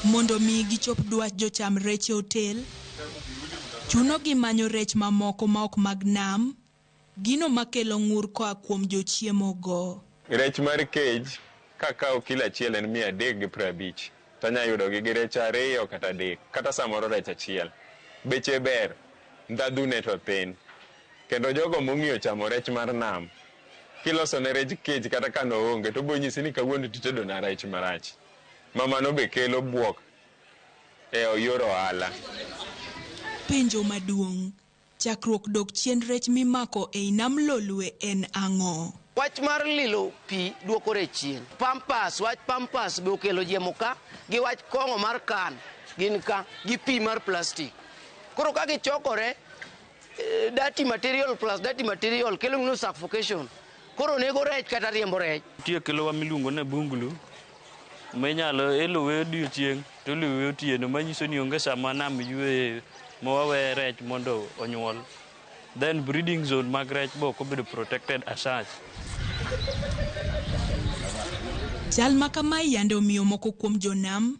Mondo mi gichop dwach jocham rech e hotel, chuno gi manyo rech mamoko ma ok mag nam, gino makelo ng'ur koa kuom jochiemo go. Rech mar cage kaka kilo achiel en 350, tanya yudo gi rech 2 kata 3, kata samoro rech achiel. Beche ber, ndadhu ne to thin. Kendo jogo mong'iyo chamo rech mar nam, kiloso ne rech cage kata kano onge to bonyisi ni kawuono titedo na rech marach. Mama no be kelo buok e oyoro ohala. Penjo maduong', chakruok dok chien rech mimako e nam Lolwe en ang'o? Wach mar lilo pi duoko rech chien. Wach pampas be okelo jiemo ka, gi wach kong'o mar kan, gin ka, gi pi mar plastic. Koro ka gichokore, dirty material plus dirty material kelo no suffocation. Koro nego rech kata riembo rech. Tie kelo wa miluongo ne bunglu. Menyalo eluwe odiochieng' to luwe otieno, manyiso ni onge sama nam ywe mowawe rech mondo onyuol. Then breeding zone mag rech bo ko bedo protected as such. Chal ma kama yande omiyo moko kuom jonam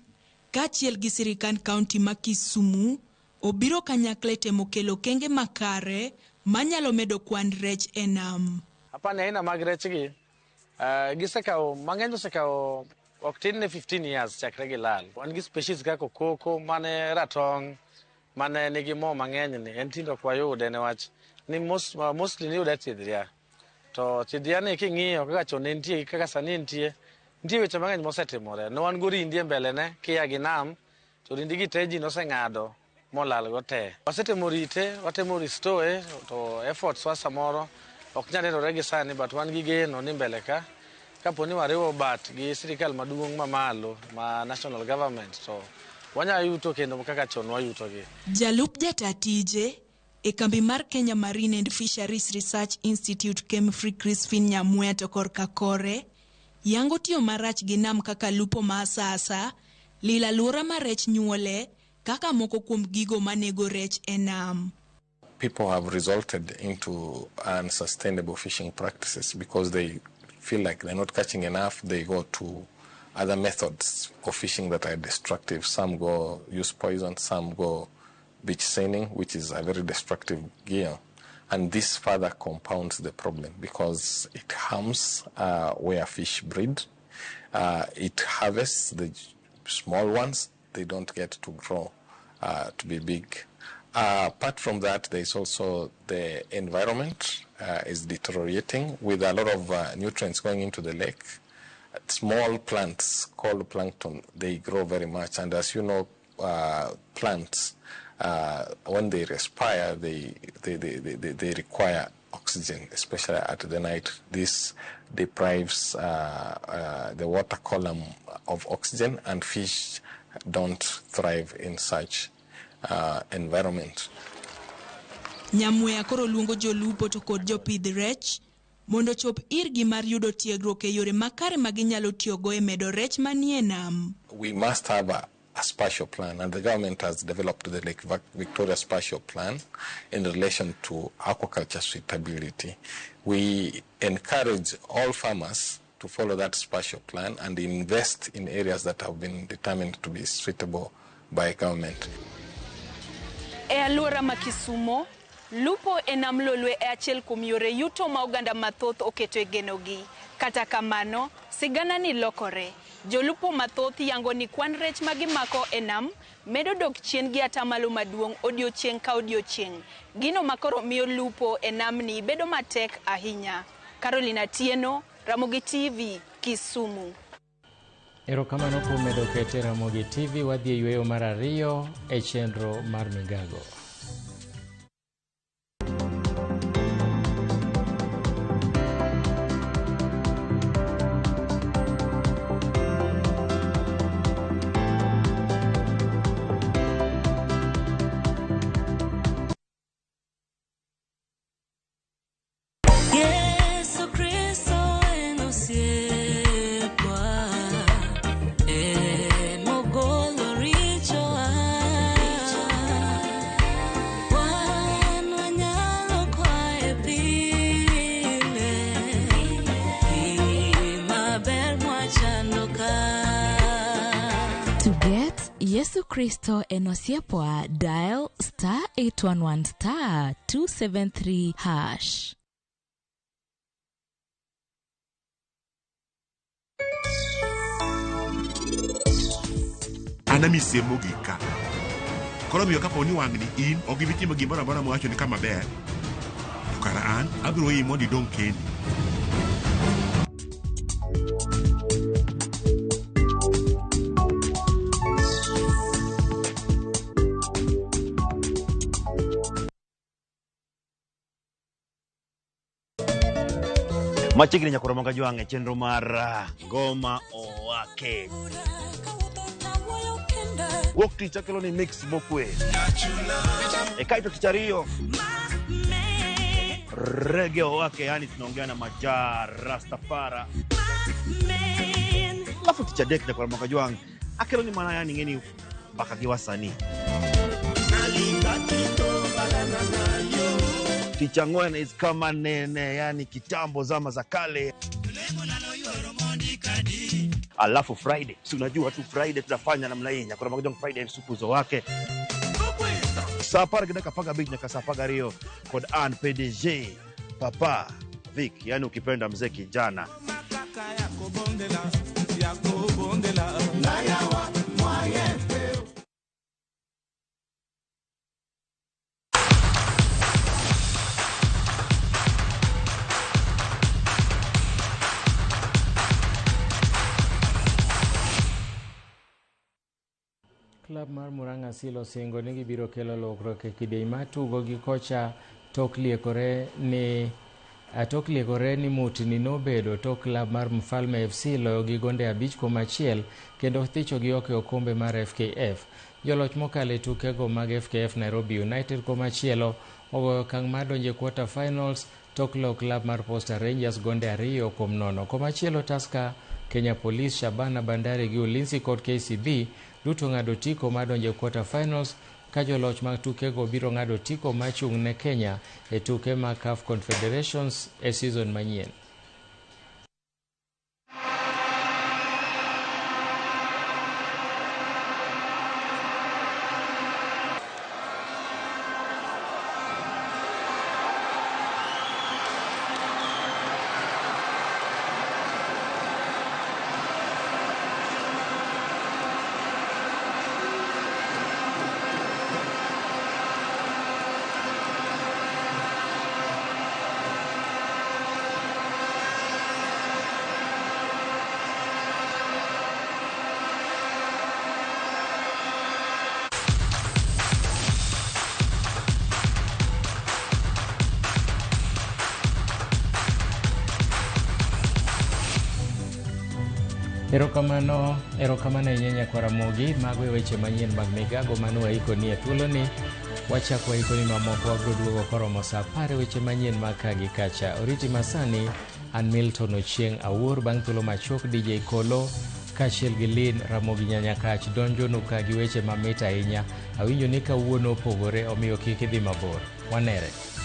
kaachiel gi sirikand kaunti ma Kisumu obiro kanyakla temo kelo kenge makare manyalo medo kwan rech e nam. Hapa ni aina mag rech gi gisekawo mang'eny osekawo ok tin ne 15 years chakre gilal. Wan gi species kaka koko mane ratong mane nigi mo mang'eny ni en tindo kwa yude newach ni mostly ni yude tidhria. To tidhria ni king'iyo kaka chon nitie kaka sani nitie weche mang'eny mosetimore. Ne wan go rindi mbele ne kia gi nam to rindi gi teji noseng'ado molal go te. Wasetemo rite, watemo restore to efforts wa samoro ok nyal nenore gi sani but wan gi geno ni mbele ka kaponi wariwo bat gi sirikal maduong' mamalo ma national government to wanya yuto kendo kaka chon wayuto gi. Jalup jatatije e kambi mar Kenya Marine and Fisheries Research Institute Kemfrey Crispin Nyamwea to korka kore yango tiyo marach gi nam kaka lupo ma asasa, lila lura ma rech nyuole kaka moko kuom gigo manego rech e nam. People have resulted into unsustainable fishing practices because they feel like they're not catching enough. They go to other methods of fishing that are destructive. Some go use poison, some go beach seining, which is a very destructive gear. And this further compounds the problem because it harms where fish breed. It harvests the small ones. They don't get to grow to be big. Apart from that, there is also the environment is deteriorating with a lot of nutrients going into the lake. Small plants called plankton, they grow very much. And as you know, plants, when they respire, they require oxygen, especially at the night. This deprives the water column of oxygen, and fish don't thrive in such environment. Nyamwea koro luongo jolupo to kod jopidh rech mondo chop irgi mar yudo tiegruok e yore makare maginyalo tiyogo e medo rech manie nam. We must have a spatial plan, and the government has developed the Lake Victoria spatial plan in relation to aquaculture suitability. We encourage all farmers to follow that spatial plan and invest in areas that have been determined to be suitable by government. E alwora ma Kisumo, lupo e nam lolwe e achiel kuom yore yuto ma oganda mathoth oketo e genogi. Kata kamano, sigana ni lokore. Jolupo mathoth yango ni kwan rech magimako e nam medo dok chien gi atamalo maduong' odiochieng' ka odiochieng'. Gino makoro miyo lupo e nam ni bedo matek ahinya. Carolina Tieno, Ramogi TV, Kisumu. Erokamano kuom medo kete Ramogi TV. Wadhi e yweyo mar ariyo e chenro mar migago. Yesu Kristo enosiepwa, dial *811 *273#. Anami semo gika. Koro miyo kapo ni wang'ni in ok gibi timo gimoro amora mowacho ni kama ber. To kara an abiro yi mondo idong kendi. Machiegni nyakoro monga jwang'e chenro mar ngoma owake. Wuok tich akelo ni mix mokwe. Kaito kichario. Reggae owake, yani tunaongea na Majar Rastafara. Alafu ticha dek nyakoro monga jwang'e akelo ni mana yani ngeni baka giwasani. Ticha Ngwen is kama nene, yani kitambo zama za kale. Alafu Friday, si unajua tu Friday tunafanya namna hii, kuna magojong Friday supuzo wake. Sa par gina kapaga big nyaka sa paga Rio kod an PDG Papa Vic, yani ukipenda mzee kijana. Klab mar Murang'a Seal osingo ni gibiro kelo lokruok e kidie mar tugo gi kocha tok liekore ni Mutini nobedo tok klab mar Mfalme FC loyo gi gonde 5-1 kendo thicho gi oko okombe mar FKF. Joloch mokalo e tukego mag FKF Nairobi United komachielo ogoyo okang' mar donjo e quarter finals tok lo klab mar Posta Rangers gonde 2-0. Komachielo Tusker, Kenya Police, Shabana Bandari gi Ulinzi kod KCB duto ng'ado tiko mar donjo e quarter finals ka joloch mag tukego biro ng'ado tiko machung' ne Kenya e tuke mag CAF Confederations e season manyien. Erokamano Nyanya Kwaramogi, mago e weche manyien mag migago manu waiko ni e thuoloni. Wachako waiko ni mamoko wabro duogo koromo saa 10 weche manyien mag kagi kacha. Oriti masani an Milton Ochieng' awuor bang' thuolo machok DJ Kolo kachiel gi Lin Ramogi Nyanya Kach donjo nuka gi weche mamit ahinya. Awinjo ni kawuono opogore omiyo kik idhi mabor. Wanere.